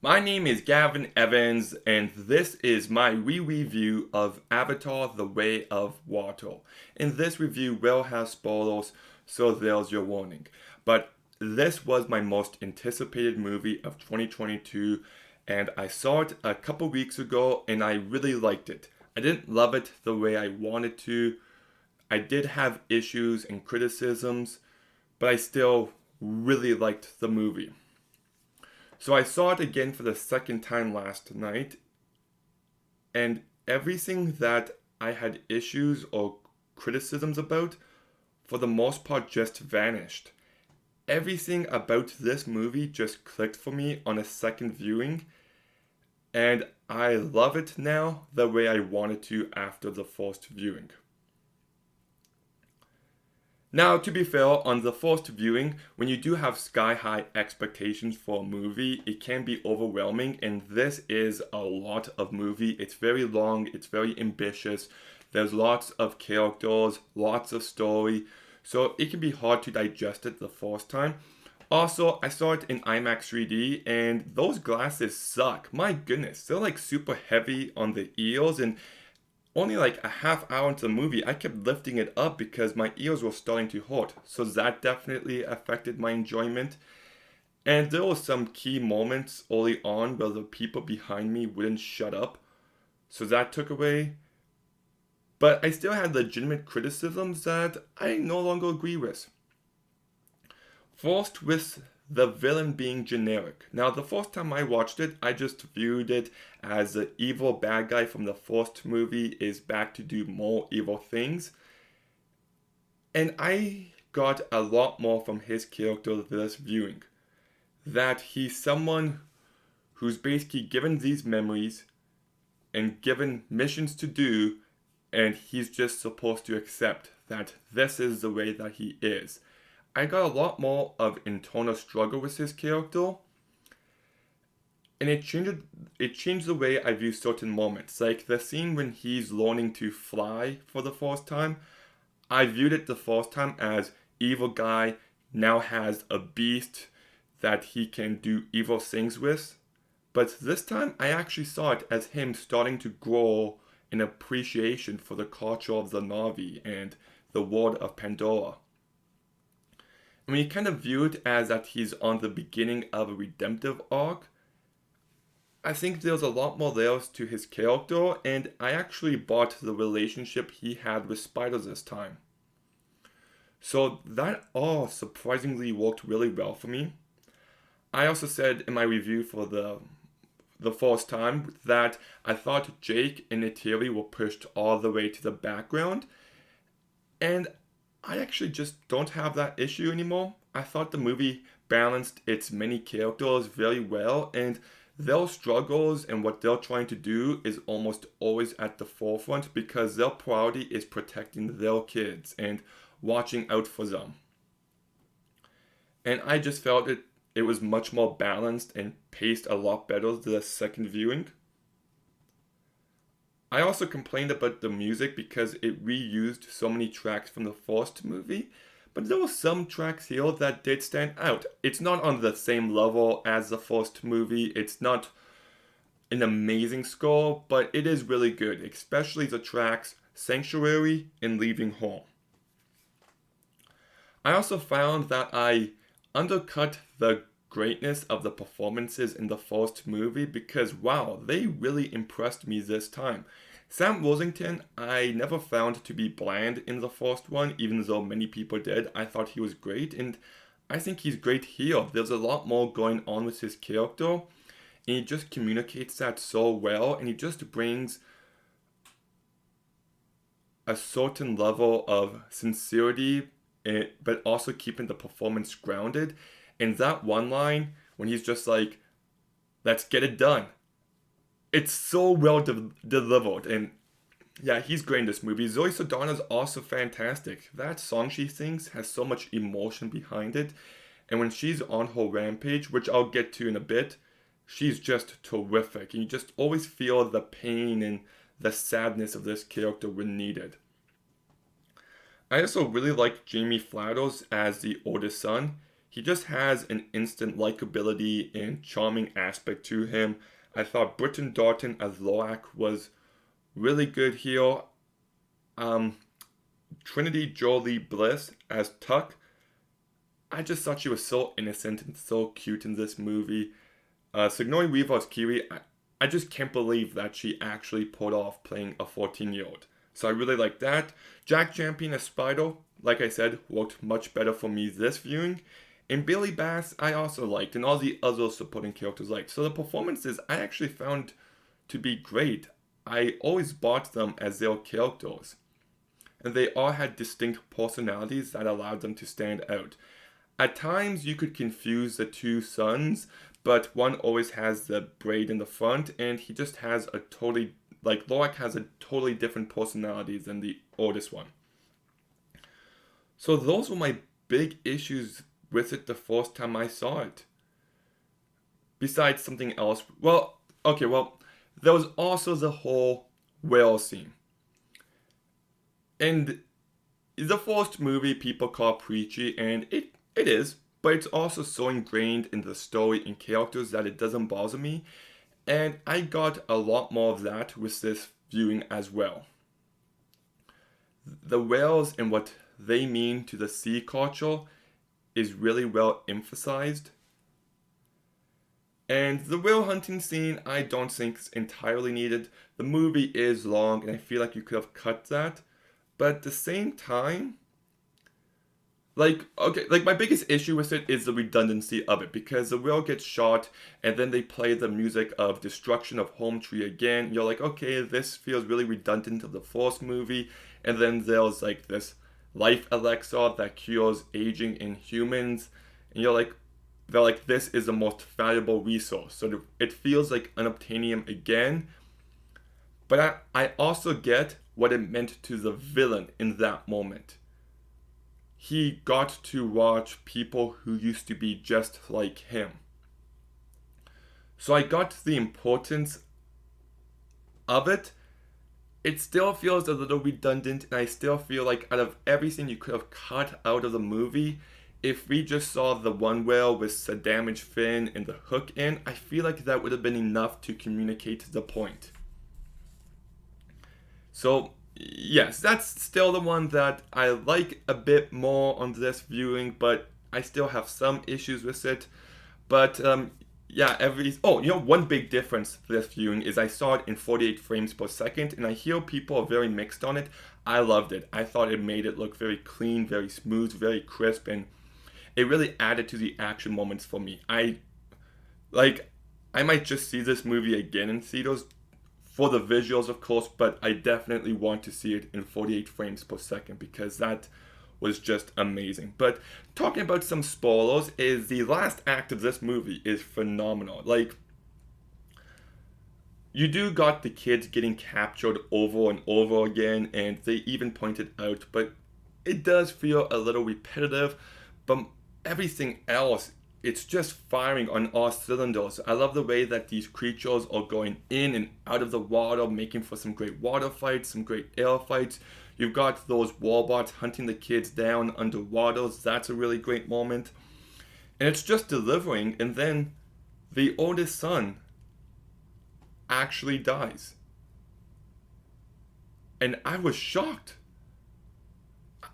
My name is Gavin Evans, and this is my re-review of Avatar: The Way of Water. In this review will have spoilers, so there's your warning. But this was my most anticipated movie of 2022, and I saw it a couple weeks ago, and I really liked it. I didn't love it the way I wanted to. I did have issues and criticisms, but I still really liked the movie. So I saw it again for the second time last night, and everything that I had issues or criticisms about, for the most part, just vanished. Everything about this movie just clicked for me on a second viewing, and I love it now the way I wanted to after the first viewing. Now, to be fair, on the first viewing, when you do have sky high expectations for a movie, it can be overwhelming, and this is a lot of movie. It's very long, it's very ambitious, there's lots of characters, lots of story, so it can be hard to digest it the first time. Also, I saw it in IMAX 3D, and those glasses suck. My goodness, they're like super heavy on the ears, and only like a half hour into the movie, I kept lifting it up because my ears were starting to hurt. So that definitely affected my enjoyment. And there were some key moments early on where the people behind me wouldn't shut up. So that took away. But I still had legitimate criticisms that I no longer agree with. First, with the villain being generic. Now, the first time I watched it, I just viewed it as the evil bad guy from the first movie is back to do more evil things. And I got a lot more from his character this viewing. That he's someone who's basically given these memories and given missions to do, and he's just supposed to accept that this is the way that he is. I got a lot more of internal struggle with his character, and it changed the way I view certain moments. Like the scene when he's learning to fly for the first time, I viewed it the first time as evil guy now has a beast that he can do evil things with. But this time I actually saw it as him starting to grow an appreciation for the culture of the Na'vi and the world of Pandora. And when you kind of view it as that he's on the beginning of a redemptive arc, I think there's a lot more layers to his character, and I actually bought the relationship he had with Spider this time. So that all surprisingly worked really well for me. I also said in my review for the first time that I thought Jake and Neytiri were pushed all the way to the background, and I actually just don't have that issue anymore. I thought the movie balanced its many characters very well, and their struggles and what they're trying to do is almost always at the forefront because their priority is protecting their kids and watching out for them. And I just felt it was much more balanced and paced a lot better the second viewing. I also complained about the music because it reused so many tracks from the first movie, but there were some tracks here that did stand out. It's not on the same level as the first movie, it's not an amazing score, but it is really good, especially the tracks Sanctuary and Leaving Home. I also found that I undercut the greatness of the performances in the first movie because wow, they really impressed me this time. Sam Worthington, I never found to be bland in the first one, even though many people did. I thought he was great, and I think he's great here. There's a lot more going on with his character, and he just communicates that so well, and he just brings a certain level of sincerity, but also keeping the performance grounded. And that one line when he's just like, "Let's get it done." It's so well delivered, and yeah, he's great in this movie. Zoe Saldana's also fantastic. That song she sings has so much emotion behind it, and when she's on her rampage, which I'll get to in a bit, she's just terrific, and you just always feel the pain and the sadness of this character when needed. I also really like Jamie Flatters as the oldest son. He just has an instant likability and charming aspect to him. I thought Britton Darton as Loak was really good here. Um, Trinity Jolie Bliss as Tuck. I just thought she was so innocent and so cute in this movie. Sigourney Weaver as Kiri, I just can't believe that she actually pulled off playing a 14-year-old. So I really like that. Jack Champion as Spider, like I said, worked much better for me this viewing. And Billy Bass, I also liked, and all the other supporting characters liked. So the performances I actually found to be great. I always bought them as their characters. And they all had distinct personalities that allowed them to stand out. At times, you could confuse the two sons, but one always has the braid in the front, and he just has a totally, like, Loak has a totally different personality than the oldest one. So those were my big issues with it the first time I saw it. Besides something else, there was also the whole whale scene. And the first movie people call preachy, and it is, but it's also so ingrained in the story and characters that it doesn't bother me. And I got a lot more of that with this viewing as well. The whales and what they mean to the sea culture is really well emphasized. And the whale hunting scene, I don't think is entirely needed. The movie is long, and I feel like you could have cut that. But at the same time, my biggest issue with it is the redundancy of it, because the whale gets shot and then they play the music of Destruction of Home Tree again. You're like, okay, this feels really redundant of the first movie. And then there's like this life elixir that cures aging in humans. And they're like, this is the most valuable resource. So it feels like unobtainium again. But I also get what it meant to the villain in that moment. He got to watch people who used to be just like him. So I got the importance of it. It still feels a little redundant, and I still feel like out of everything you could have cut out of the movie, if we just saw the one whale with the damaged fin and the hook in, I feel like that would have been enough to communicate the point. So yes, that's still the one that I like a bit more on this viewing, but I still have some issues with it. But one big difference for this viewing is I saw it in 48 frames per second, and I hear people are very mixed on it. I loved it. I thought it made it look very clean, very smooth, very crisp, and it really added to the action moments for me. I might just see this movie again in theaters for the visuals, of course, but I definitely want to see it in 48 frames per second because that was just amazing. But talking about some spoilers, is the last act of this movie is phenomenal. Like, you do got the kids getting captured over and over again, and they even pointed out, but it does feel a little repetitive, but everything else, it's just firing on all cylinders. I love the way that these creatures are going in and out of the water, making for some great water fights, some great air fights. You've got those warbots hunting the kids down underwater. That's a really great moment. And it's just delivering, and then the oldest son actually dies. And I was shocked.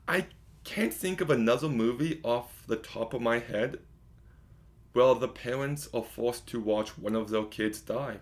I can't think of another movie off the top of my head where the parents are forced to watch one of their kids die.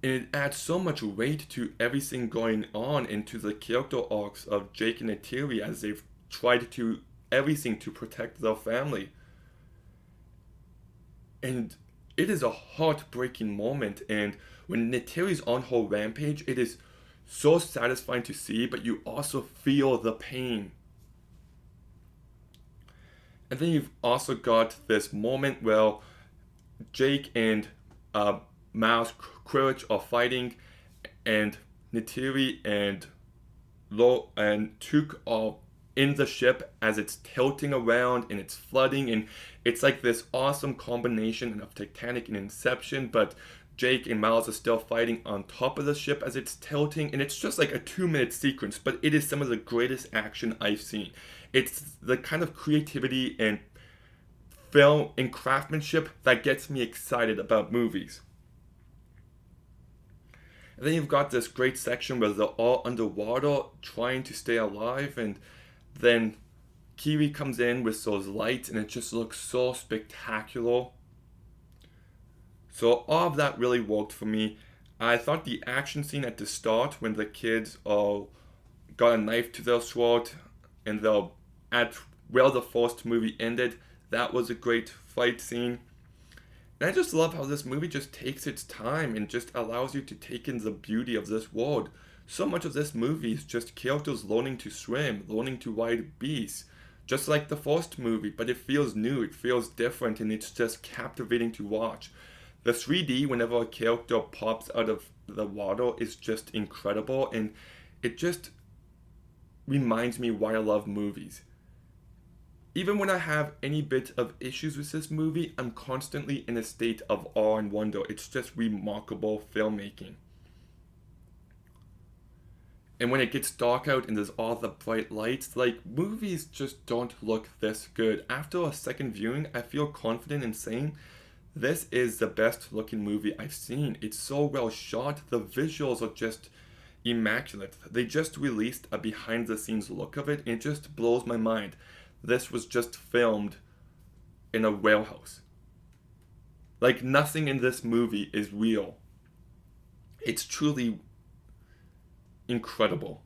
And it adds so much weight to everything going on into the character arcs of Jake and Neytiri as they've tried to everything to protect their family. And it is a heartbreaking moment, and when Neytiri's on her rampage, it is so satisfying to see, but you also feel the pain. And then you've also got this moment where Jake and Miles Quirich are fighting, and Neytiri and Tuk are in the ship as it's tilting around and it's flooding, and it's like this awesome combination of Titanic and Inception, but Jake and Miles are still fighting on top of the ship as it's tilting, and it's just like a 2-minute sequence, but it is some of the greatest action I've seen. It's the kind of creativity and film and craftsmanship that gets me excited about movies. And then you've got this great section where they're all underwater trying to stay alive, and then Kiwi comes in with those lights, and it just looks so spectacular. So all of that really worked for me. I thought the action scene at the start when the kids all got a knife to their throat and they're at where the first movie ended, that was a great fight scene. And I just love how this movie just takes its time and just allows you to take in the beauty of this world. So much of this movie is just characters learning to swim, learning to ride beasts, just like the first movie, but it feels new, it feels different, and it's just captivating to watch. The 3D, whenever a character pops out of the water, is just incredible, and it just reminds me why I love movies. Even when I have any bit of issues with this movie, I'm constantly in a state of awe and wonder. It's just remarkable filmmaking. And when it gets dark out and there's all the bright lights, like, movies just don't look this good. After a second viewing, I feel confident in saying this is the best looking movie I've seen. It's so well shot. The visuals are just immaculate. They just released a behind the scenes look of it, and it just blows my mind. This was just filmed in a warehouse. Like, nothing in this movie is real. It's truly incredible.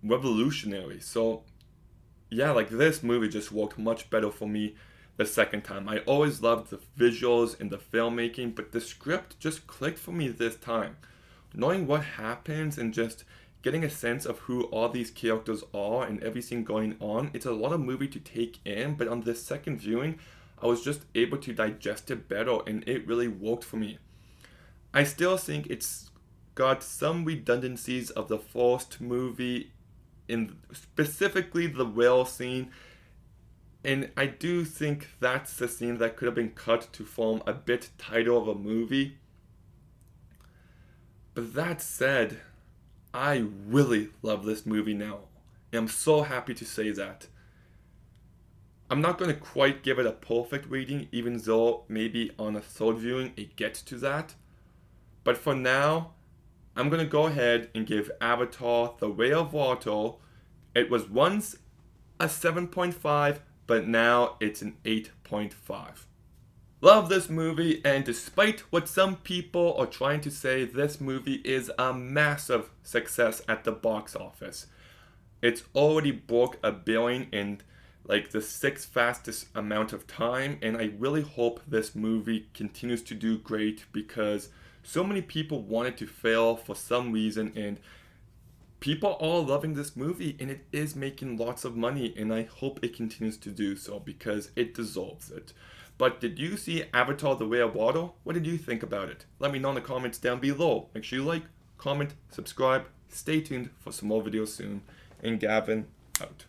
Revolutionary. So, yeah, like, this movie just worked much better for me the second time. I always loved the visuals and the filmmaking, but the script just clicked for me this time. Knowing what happens and just getting a sense of who all these characters are and everything going on, it's a lot of movie to take in, but on this second viewing, I was just able to digest it better, and it really worked for me. I still think it's got some redundancies of the first movie, in specifically the whale scene, and I do think that's the scene that could have been cut to form a bit tighter of a movie. But that said, I really love this movie now, and I'm so happy to say that. I'm not going to quite give it a perfect rating, even though maybe on a third viewing it gets to that. But for now, I'm going to go ahead and give Avatar: The Way of Water. It was once a 7.5, but now it's an 8.5. Love this movie, and despite what some people are trying to say, this movie is a massive success at the box office. It's already broke $1 billion in like the 6th fastest amount of time, and I really hope this movie continues to do great because so many people want it to fail for some reason, and people are loving this movie, and it is making lots of money, and I hope it continues to do so because it deserves it. But did you see Avatar: The Way of Water? What did you think about it? Let me know in the comments down below. Make sure you like, comment, subscribe. Stay tuned for some more videos soon. And Gavin, out.